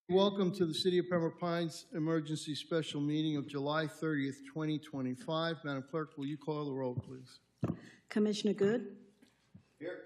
Welcome to the City of Pembroke Pines Emergency Special Meeting of July 30th, 2025. Madam Clerk, will you call the roll, please? Commissioner Good? Here.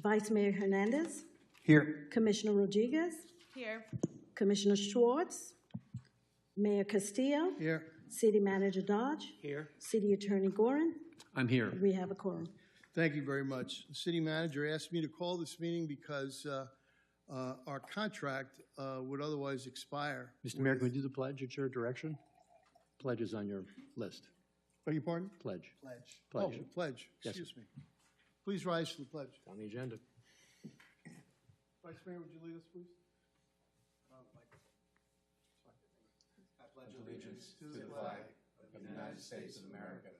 Vice Mayor Hernandez? Here. Commissioner Rodriguez? Here. Commissioner Schwartz? Mayor Castillo? Here. City Manager Dodge? Here. City Attorney Gorin? I'm here. We have a quorum. Thank you very much. The City Manager asked me to call this meeting because our contract would otherwise expire. Mr. Mayor, can we do the pledge at your direction? Pledge is on your list. Beg your pardon? Pledge. Pledge. Pledge. Oh, the pledge. Yes. Excuse me. Please rise for the pledge. It's on the agenda. Vice Mayor, would you lead us, please? I pledge allegiance to the flag of the United States of America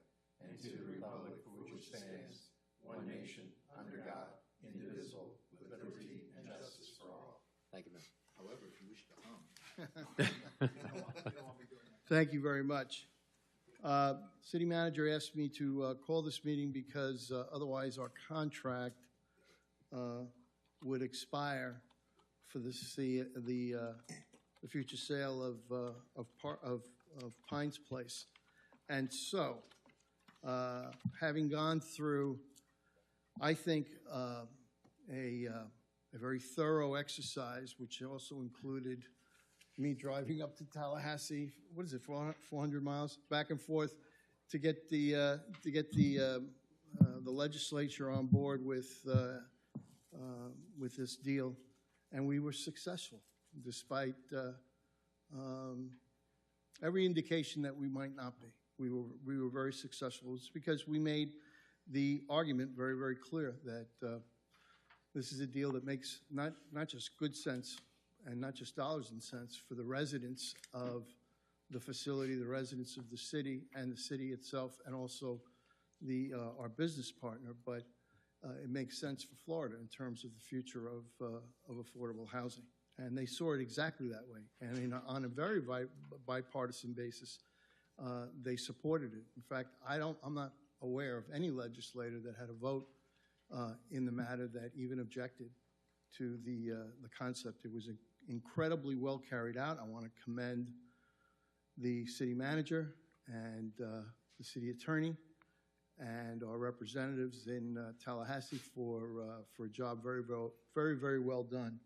and to the republic for which it stands, one nation, under God, indivisible, with liberty and justice for all. Thank you, ma'am. However, if you wish to Thank you very much. City Manager asked me to call this meeting because otherwise our contract would expire for the future sale of Pines Place. And so, having gone through, I think, a very thorough exercise, which also included me driving up to Tallahassee, what is it, 400 miles back and forth to get the legislature on board with this deal, and we were successful despite every indication that we might not be. We were very successful. It's because we made the argument very, very clear that this is a deal that makes not just good sense and not just dollars and cents for the residents of the facility, the residents of the city and the city itself, and also our business partner, but it makes sense for Florida in terms of the future of affordable housing. And they saw it exactly that way. And on a very bipartisan basis, they supported it. In fact, I'm not aware of any legislator that had a vote in the matter that even objected to the concept. It was incredibly well carried out. I want to commend the city manager and the city attorney and our representatives in Tallahassee for a job very well done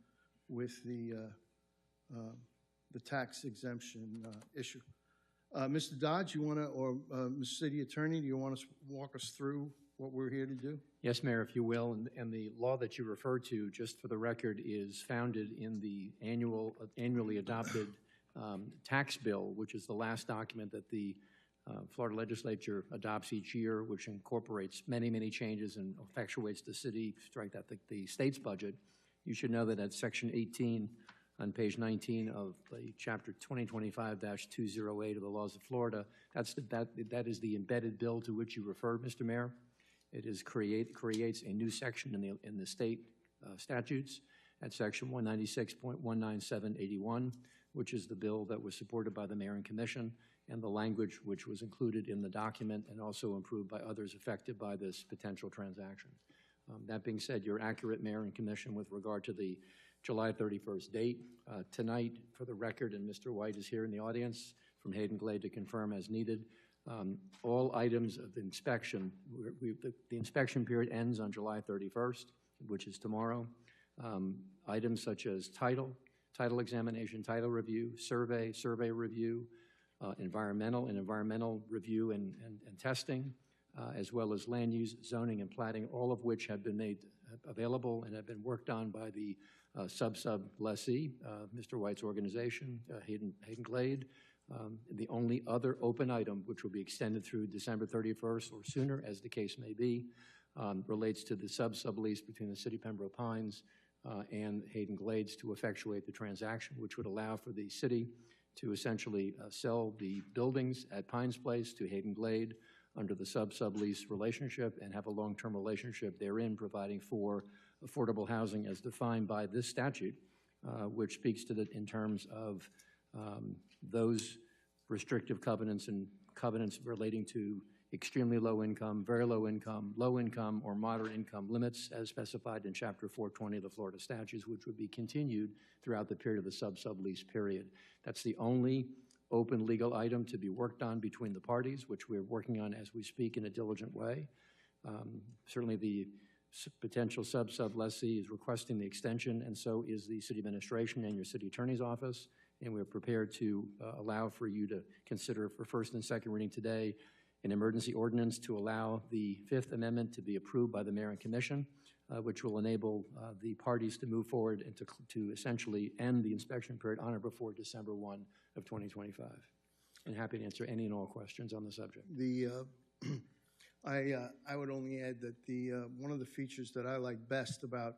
with the tax exemption issue. Mr. Dodge, you want to, or Mr. City Attorney, do you want to walk us through what we're here to do? Yes, Mayor, if you will. And the law that you referred to, just for the record, is founded in the annually adopted tax bill, which is the last document that the Florida legislature adopts each year, which incorporates many changes and effectuates the city, strike that, the state's budget. You should know that at Section 18 on page 19 of the Chapter 2025-208 of the Laws of Florida, that is the embedded bill to which you referred, Mr. Mayor. It is creates a new section in the state statutes at Section 196.19781, which is the bill that was supported by the Mayor and Commission, and the language which was included in the document and also improved by others affected by this potential transaction. That being said, you're accurate, Mayor and Commission, with regard to the July 31st date. Tonight, for the record, and Mr. White is here in the audience from Hayden Glade to confirm as needed, all items of the inspection, the inspection period ends on July 31st, which is tomorrow. Items such as title examination, title review, survey review, environmental review and testing, as well as land use, zoning, and platting, all of which have been made available and have been worked on by the sub lessee, Mr. White's organization, Hayden Glade. The only other open item, which will be extended through December 31st or sooner, as the case may be, relates to the sublease between the City of Pembroke Pines and Hayden Glades to effectuate the transaction, which would allow for the city to essentially sell the buildings at Pines Place to Hayden Glade under the sublease relationship and have a long-term relationship therein, providing for affordable housing as defined by this statute, which speaks to in terms of those restrictive covenants and covenants relating to extremely low income, low income, or moderate income limits as specified in Chapter 420 of the Florida statutes, which would be continued throughout the period of the sub-sublease period. That's the only open legal item to be worked on between the parties, which we're working on as we speak in a diligent way. Certainly the potential sub-lessee is requesting the extension, and so is the city administration and your city attorney's office, and we're prepared to allow for you to consider for first and second reading today an emergency ordinance to allow the Fifth Amendment to be approved by the mayor and commission, which will enable the parties to move forward and to essentially end the inspection period on or before December 1 of 2025. And happy to answer any and all questions on the subject. I would only add that one of the features that I like best about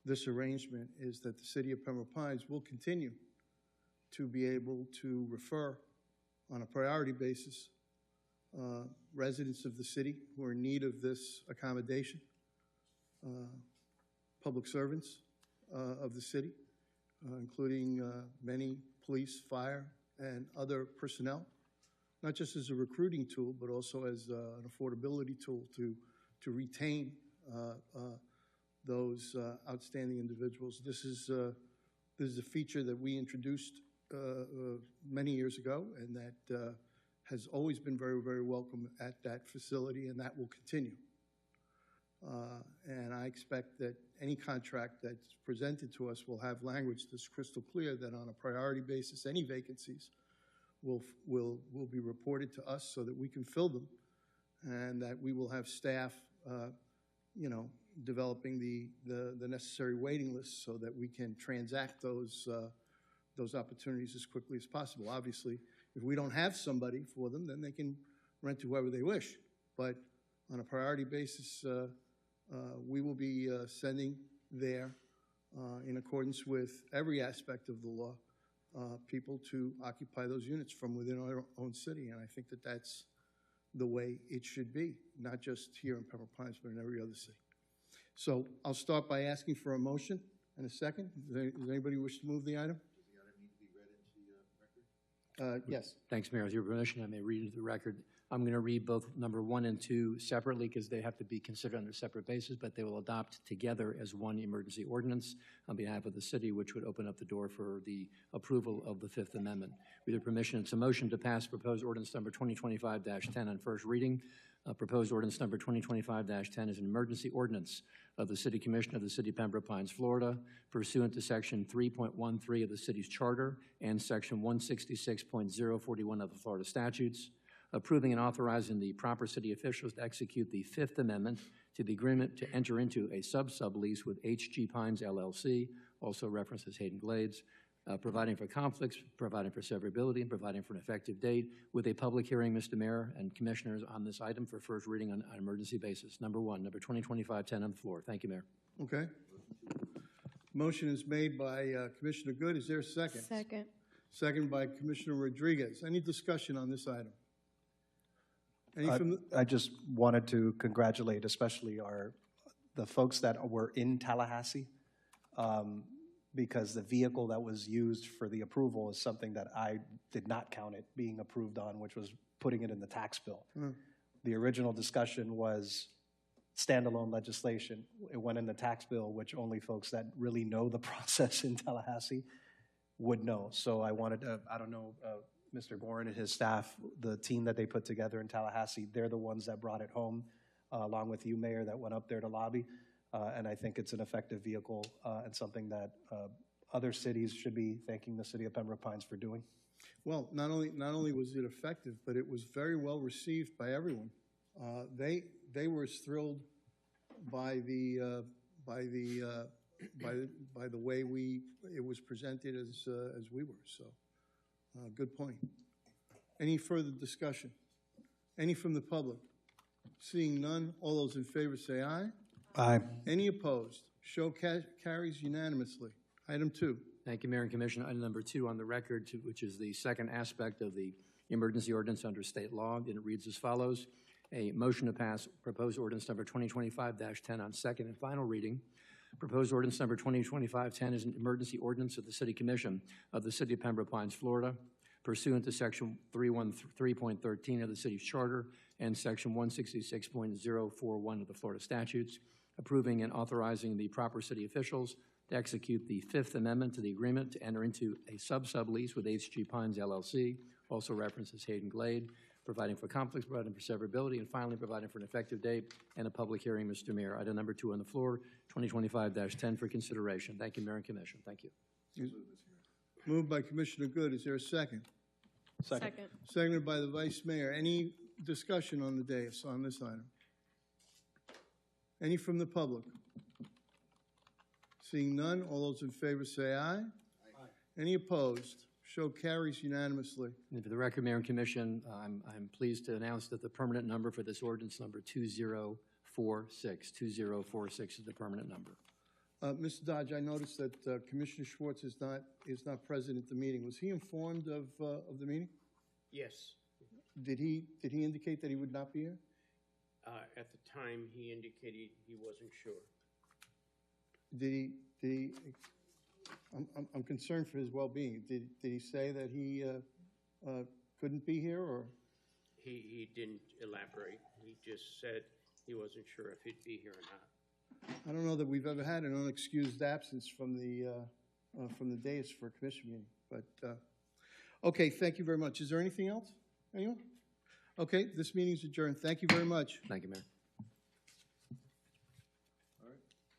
this arrangement is that the city of Pembroke Pines will continue to be able to refer on a priority basis residents of the city who are in need of this accommodation, public servants of the city, including many police, fire, and other personnel, not just as a recruiting tool, but also as an affordability tool to retain those outstanding individuals. This is a feature that we introduced many years ago, and that has always been very, very welcome at that facility, and that will continue. And I expect that any contract that's presented to us will have language that's crystal clear that on a priority basis, any vacancies will be reported to us so that we can fill them, and that we will have staff, developing the necessary waiting lists so that we can transact those opportunities as quickly as possible. Obviously, if we don't have somebody for them, then they can rent to whoever they wish. But on a priority basis, we will be sending there, in accordance with every aspect of the law, people to occupy those units from within our own city. And I think that that's the way it should be, not just here in Pembroke Pines, but in every other city. So I'll start by asking for a motion and a second. Does anybody wish to move the item? Does the item need to be read into the record? Yes. Thanks, Mayor. With your permission, I may read into the record. I'm going to read both number 1 and 2 separately because they have to be considered on a separate basis, but they will adopt together as one emergency ordinance on behalf of the city, which would open up the door for the approval of the Fifth Amendment. With your permission, it's a motion to pass proposed ordinance number 2025-10 on first reading. Proposed ordinance number 2025-10 is an emergency ordinance of the City Commission of the City of Pembroke Pines, Florida, pursuant to Section 3.13 of the city's charter and Section 166.041 of the Florida statutes, approving and authorizing the proper city officials to execute the Fifth Amendment to the agreement to enter into a sub-sublease with H.G. Pines, LLC, also referenced as Hayden Glades, providing for conflicts, providing for severability, and providing for an effective date, with a public hearing, Mr. Mayor and Commissioners, on this item for first reading on an emergency basis. Number 1, number 2025-10 on the floor. Thank you, Mayor. Okay. Motion is made by Commissioner Good. Is there a second? Second. Second by Commissioner Rodriguez. Any discussion on this item? I just wanted to congratulate especially the folks that were in Tallahassee, because the vehicle that was used for the approval is something that I did not count it being approved on, which was putting it in the tax bill. The original discussion was standalone legislation. It went in the tax bill, which only folks that really know the process in Tallahassee would know. So I wanted to, I don't know, Mr. Gorin and his staff, the team that they put together in Tallahassee, they're the ones that brought it home, along with you, Mayor, that went up there to lobby. And I think it's an effective vehicle and something that other cities should be thanking the city of Pembroke Pines for doing. Well, not only was it effective, but it was very well received by everyone. They were as thrilled by the way it was presented as we were. So, good point. Any further discussion? Any from the public? Seeing none, all those in favor say aye. Aye. Any opposed? Show carries unanimously. Item 2. Thank you, Mayor and Commissioner. Item number 2 on the record, which is the second aspect of the emergency ordinance under state law, and it reads as follows. A motion to pass proposed ordinance number 2025-10 on second and final reading. Proposed ordinance number 2025-10 is an emergency ordinance of the City Commission of the City of Pembroke Pines, Florida, pursuant to Section 313.13 of the city's charter and Section 166.041 of the Florida statutes, approving and authorizing the proper city officials to execute the Fifth Amendment to the agreement to enter into a sub-sublease with H.G. Pines LLC, also referenced as Hayden Glade, providing for conflicts, providing for severability, and finally providing for an effective date and a public hearing, Mr. Mayor. Item number 2 on the floor, 2025-10 for consideration. Thank you, Mayor and Commission. Thank you. Moved by Commissioner Good. Is there a second? Second. Seconded by the Vice Mayor. Any discussion on the dais on this item? Any from the public? Seeing none, all those in favor say aye. Aye. Any opposed? Show carries unanimously. And for the record, Mayor and Commission, I'm pleased to announce that the permanent number for this ordinance number 2046. 2046 is the permanent number. Mr. Dodge, I noticed that Commissioner Schwartz is not present at the meeting. Was he informed of the meeting? Yes. Did he indicate that he would not be here? At the time, he indicated he wasn't sure. Did he I'm concerned for his well-being. Did he say that he couldn't be here, or? He didn't elaborate. He just said he wasn't sure if he'd be here or not. I don't know that we've ever had an unexcused absence from the dais for a commission meeting, but, okay, thank you very much. Is there anything else? Anyone? Okay, this meeting is adjourned. Thank you very much. Thank you, Mayor.